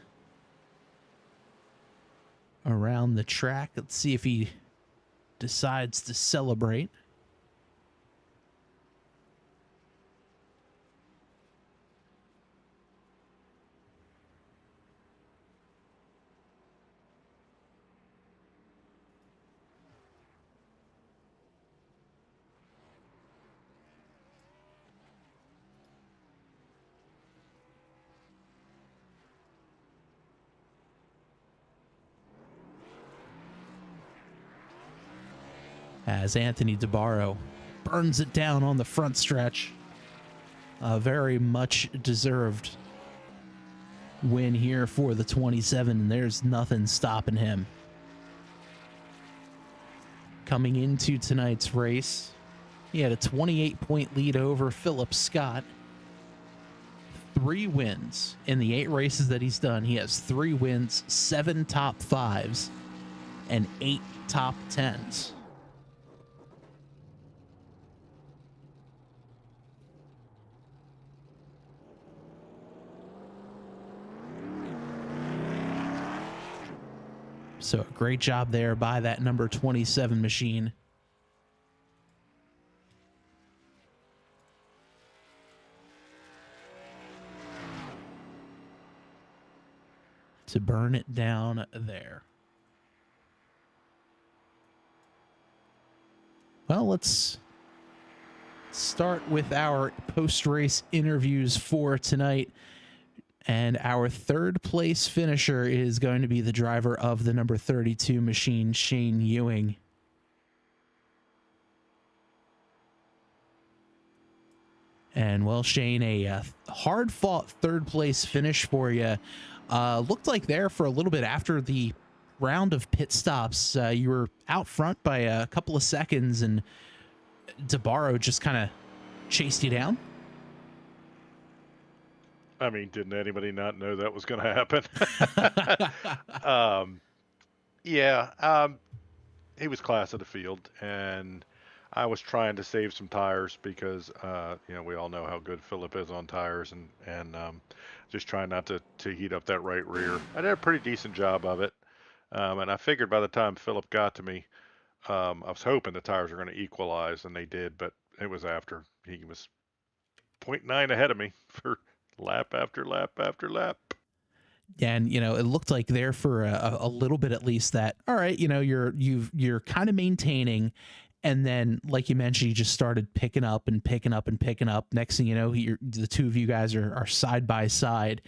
around the track. Let's see if he decides to celebrate. As Anthony DeBarro burns it down on the front stretch. A very much deserved win here for the 27, and there's nothing stopping him. Coming into tonight's race, he had a 28-point lead over Philip Scott. 3 wins in the 8 races that he's done. He has 3 wins, 7 top 5s, and 8 top 10s. So a great job there by that number 27 machine. To burn it down there. Well, let's start with our post-race interviews for tonight. And our 3rd place finisher is going to be the driver of the number 32 machine, Shane Ewing. And well, Shane, a hard-fought 3rd place finish for you. Looked like there for a little bit after the round of pit stops, you were out front by a couple of seconds, and DeBarro just kind of chased you down. I mean, didn't anybody not know that was going to happen? He was class of the field, and I was trying to save some tires because, we all know how good Philip is on tires, and just trying not to heat up that right rear. I did a pretty decent job of it, and I figured by the time Philip got to me, I was hoping the tires were going to equalize, and they did, but it was after. He was 0.9 ahead of me for lap after lap after lap. And it looked like there for a little bit at least that, all right, you're kind of maintaining, and then like you mentioned, you just started picking up and picking up and picking up. Next thing you know, the two of you guys are side by side,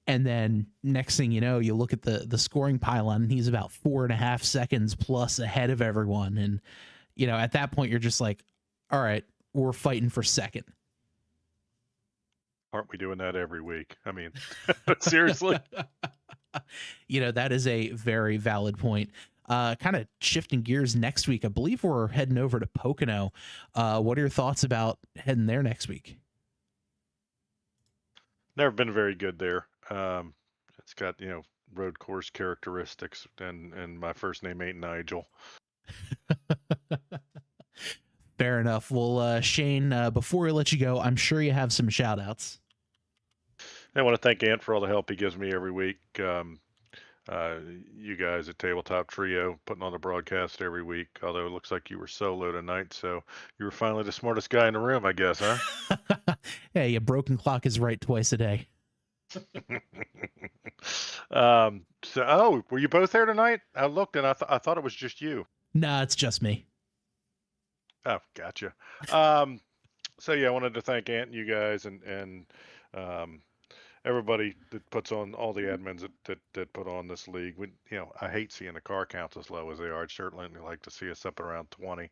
and then next thing you know, you look at the scoring pylon, and he's about 4.5 seconds plus ahead of everyone, and at that point you're just like, all right, we're fighting for second. Aren't we doing that every week? I mean, seriously. That is a very valid point. Kind of shifting gears next week, I believe we're heading over to Pocono. What are your thoughts about heading there next week? Never been very good there. It's got, road course characteristics, and my first name ain't Nigel. Fair enough. Well, Shane, before we let you go, I'm sure you have some shout outs. I want to thank Ant for all the help he gives me every week. You guys at Tabletop Trio putting on the broadcast every week, although it looks like you were solo tonight, so you were finally the smartest guy in the room, I guess, huh? Hey, a broken clock is right twice a day. Were you both there tonight? I looked and I thought it was just you. Nah, it's just me. Oh, gotcha. I wanted to thank Ant and you guys and everybody that puts on, all the admins that put on this league. I hate seeing the car counts as low as they are. I'd certainly like to see us up around 20.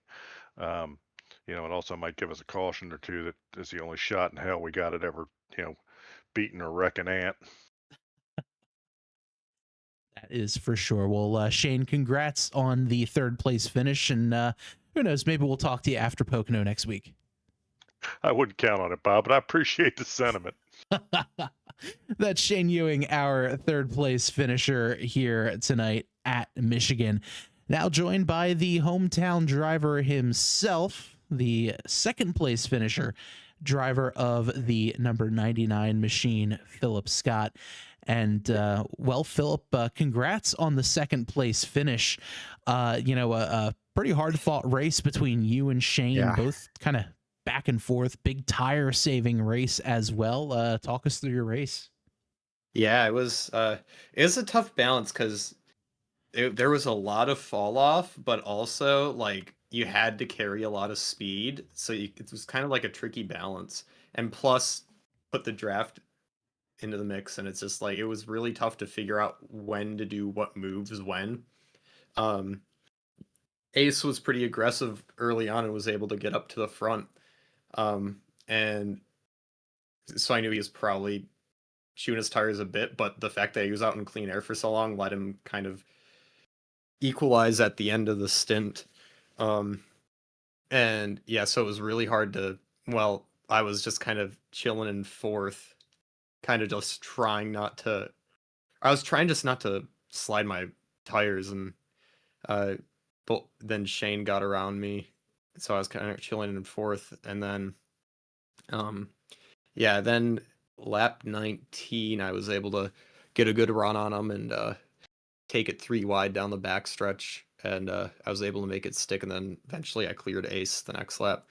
It also might give us a caution or two that is the only shot in hell we got at ever, beating or wrecking Ant. That is for sure. Well, Shane, congrats on the 3rd place finish, and who knows, maybe we'll talk to you after Pocono next week. I wouldn't count on it, Bob, but I appreciate the sentiment. That's Shane Ewing, our third place finisher here tonight at Michigan. Now joined by the hometown driver himself, the second place finisher, driver of the number 99 machine, Philip Scott. And well, Philip, congrats on the second place finish. A pretty hard fought race between you and Shane, Yeah. both kind of back and forth, big tire saving race as well. Talk us through your race. Yeah, it was a tough balance because there was a lot of fall off, but also like you had to carry a lot of speed, so it was kind of like a tricky balance. And plus, put the draft into the mix, and it's just like it was really tough to figure out when to do what moves when. Um, Ace was pretty aggressive early on and was able to get up to the front, and so I knew he was probably chewing his tires a bit, but the fact that he was out in clean air for so long let him kind of equalize at the end of the stint. And yeah, so it was really hard to, well, I was just kind of chilling in fourth, kind of just trying not to, I was trying just not to slide my tires, and but then Shane got around me, so I was kind of chilling in fourth, and then yeah, then lap 19 I was able to get a good run on him and take it 3 wide down the backstretch, and I was able to make it stick, and then eventually I cleared Ace the next lap.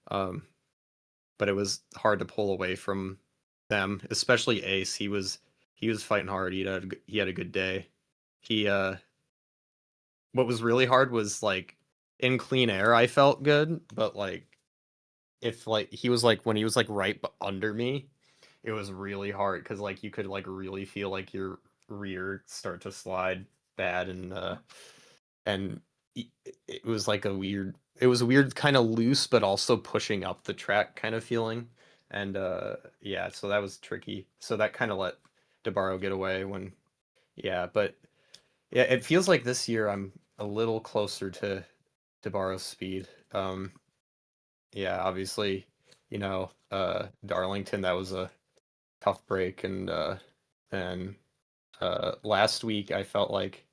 But it was hard to pull away from them, especially Ace. He was fighting hard. He had a good day. He what was really hard was like in clean air I felt good, but like if like he was like when he was like right under me, it was really hard because like you could like really feel like your rear start to slide bad, and it was like it was a weird kind of loose but also pushing up the track kind of feeling, and yeah, so that was tricky, so that kind of let DeBarro get away when, yeah, but yeah, it feels like this year I'm a little closer to DeBarro's speed. Yeah, obviously, Darlington, that was a tough break, and last week I felt like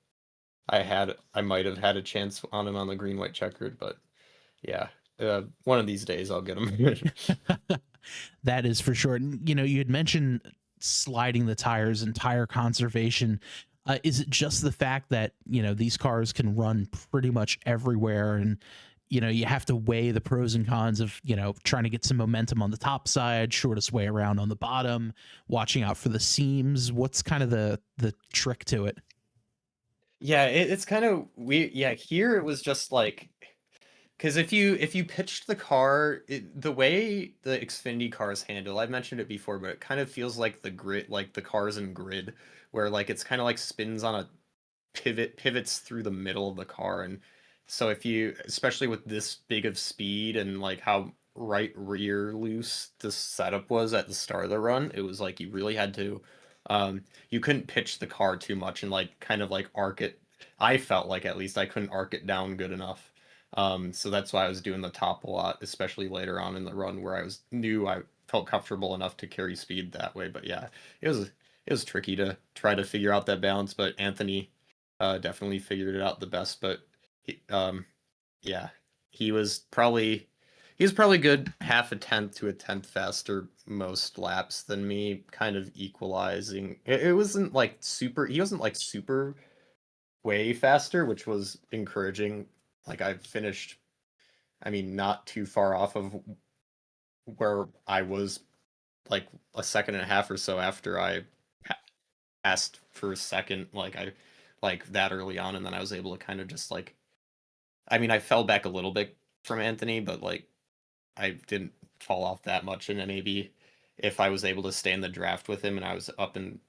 I might have had a chance on him on the green white checkered, but yeah, one of these days I'll get him. That is for sure. And, you had mentioned sliding the tires and tire conservation. Is it just the fact that, these cars can run pretty much everywhere, and, you have to weigh the pros and cons of, trying to get some momentum on the top side, shortest way around on the bottom, watching out for the seams? What's kind of the trick to it? Yeah, it's kind of weird. Yeah, here it was just like, because if you pitched the car, the way the Xfinity cars handle, I've mentioned it before, but it kind of feels like the grid, like the cars in grid, where like it's kind of like spins on a pivots through the middle of the car, and so if you, especially with this big of speed and like how right rear loose the setup was at the start of the run, it was like you really had to, you couldn't pitch the car too much and like kind of like arc it. I felt like at least I couldn't arc it down good enough. So that's why I was doing the top a lot, especially later on in the run where I felt comfortable enough to carry speed that way. But yeah, it was tricky to try to figure out that balance, but Anthony definitely figured it out the best. But he, yeah, he was probably good half a tenth to a tenth faster most laps than me, kind of equalizing. It wasn't like super. He wasn't like super way faster, which was encouraging. Like I finished, I mean, not too far off of where I was, like a second and a half or so after I asked for a second, like that early on, and then I was able to kind of just like, I mean, I fell back a little bit from Anthony, but like I didn't fall off that much, and then maybe if I was able to stay in the draft with him and I was up in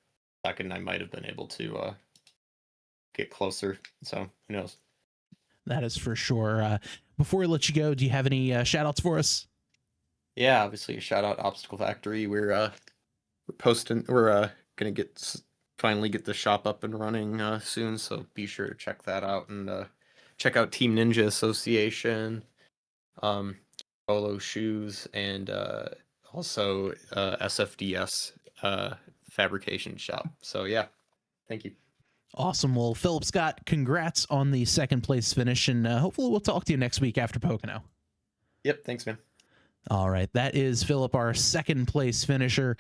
second, I might have been able to get closer. So who knows? That is for sure. Before we let you go, do you have any shout outs for us? Yeah, obviously a shout out Obstacle Factory. We're gonna finally get the shop up and running soon, so be sure to check that out, and check out Team Ninja Association, um, Polo Shoes, and also SFDS fabrication shop. So yeah, thank you. Awesome. Well, Philip Scott, congrats on the second place finish, and hopefully we'll talk to you next week after Pocono. Yep, thanks, man. All right, that is Philip, our second place finisher.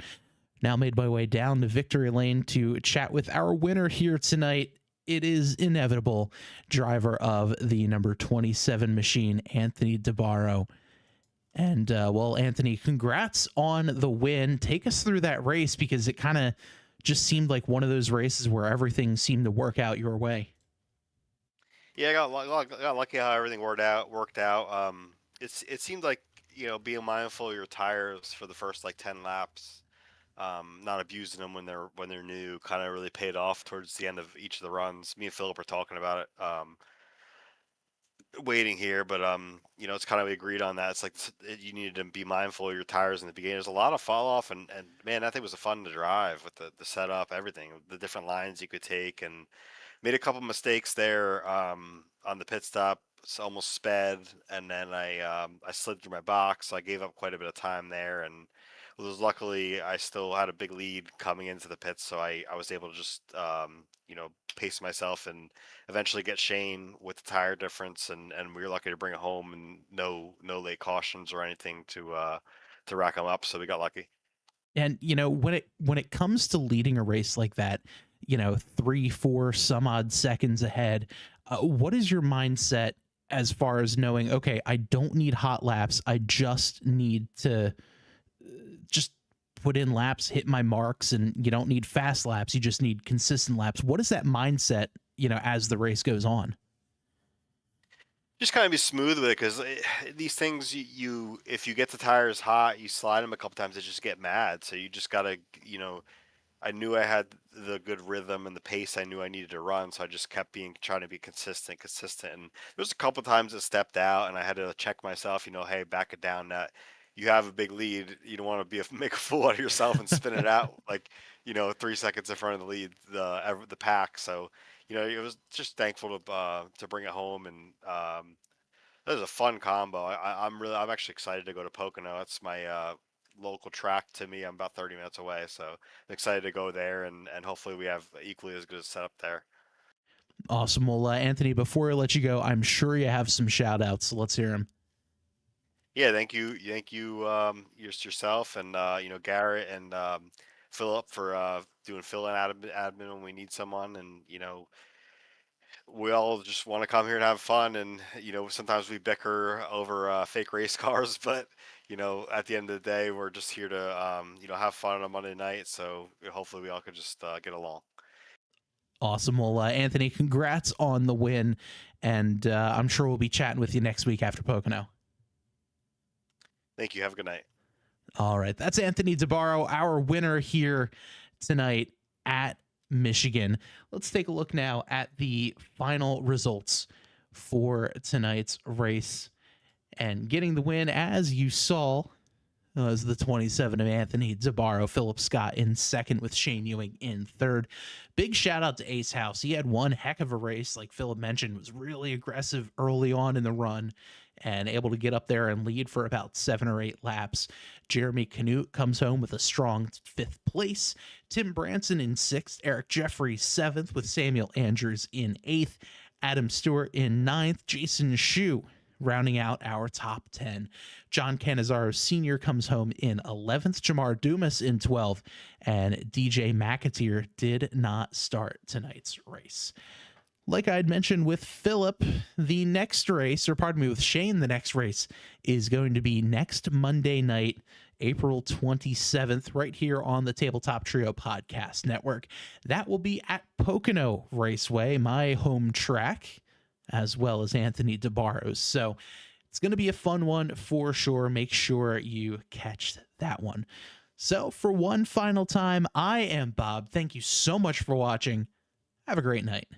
Now made my way down to victory lane to chat with our winner here tonight. It is inevitable, driver of the number 27 machine, Anthony DeBarro. And well, Anthony, congrats on the win. Take us through that race, because it kind of just seemed like one of those races where everything seemed to work out your way. Yeah, I got lucky how everything worked out. It seemed like, being mindful of your tires for the first like 10 laps, not abusing them when they're new, kind of really paid off towards the end of each of the runs. Me and Philip were talking about it, waiting here, but it's kind of, we agreed on that. It's like you needed to be mindful of your tires in the beginning. There's a lot of fall off, and man, that thing was fun to drive with the setup, everything, the different lines you could take, and made a couple mistakes there on the pit stop. So almost sped, and then I slid through my box, so I gave up quite a bit of time there, and luckily I still had a big lead coming into the pits, so I was able to just pace myself and eventually get Shane with the tire difference, and we were lucky to bring it home, and no late cautions or anything to rack them up, so we got lucky. And when it comes to leading a race like that, 3-4 some odd seconds ahead, what is your mindset as far as knowing, okay, I don't need hot laps, I just need to just put in laps, hit my marks, and you don't need fast laps, you just need consistent laps? What is that mindset, as the race goes on? Just kind of be smooth with it, because these things, if you get the tires hot, you slide them a couple times, they just get mad. So you just gotta, I knew I had the good rhythm and the pace I knew I needed to run, so I just kept trying to be consistent. And there was a couple times it stepped out, and I had to check myself. Hey, back it down. That you have a big lead. You don't want to make a fool out of yourself and spin it out like 3 seconds in front of the lead, the pack. So it was just thankful to bring it home, and that was a fun combo. I'm actually excited to go to Pocono. That's my local track to me. I'm about 30 minutes away, so I'm excited to go there, and hopefully we have equally as good a setup there. Awesome. Well, Anthony, before I let you go, I'm sure you have some shout outs, so let's hear them. Yeah, thank you, yourself, and Garrett and Philip for doing fill-in admin when we need someone, and we all just want to come here and have fun, and sometimes we bicker over fake race cars, but at the end of the day, we're just here to have fun on a Monday night, so hopefully we all could just get along. Awesome. Well, Anthony, congrats on the win, and I'm sure we'll be chatting with you next week after Pocono. Thank you. Have a good night. All right, that's Anthony DeBarro, our winner here tonight at Michigan. Let's take a look now at the final results for tonight's race. And getting the win, as you saw, was the 27 of Anthony DeBarro. Philip Scott in second, with Shane Ewing in third. Big shout out to Ace House. He had one heck of a race, like Philip mentioned, was really aggressive early on in the run and able to get up there and lead for about 7 or 8 laps. Jeremy Canute comes home with a strong 5th place. Tim Branson in 6th. Eric Jeffrey 7th, with Samuel Andrews in 8th. Adam Stewart in 9th. Jason Shue rounding out our top 10. John Canizaro Sr. comes home in 11th. Jamar Dumas in 12th. And DJ McAteer did not start tonight's race. Like I'd mentioned with Philip, the next race, or pardon me, with Shane, the next race is going to be next Monday night, April 27th, right here on the Tabletop Trio Podcast Network. That will be at Pocono Raceway, my home track, as well as Anthony DeBarro's. So it's going to be a fun one for sure. Make sure you catch that one. So for one final time, I am Bob. Thank you so much for watching. Have a great night.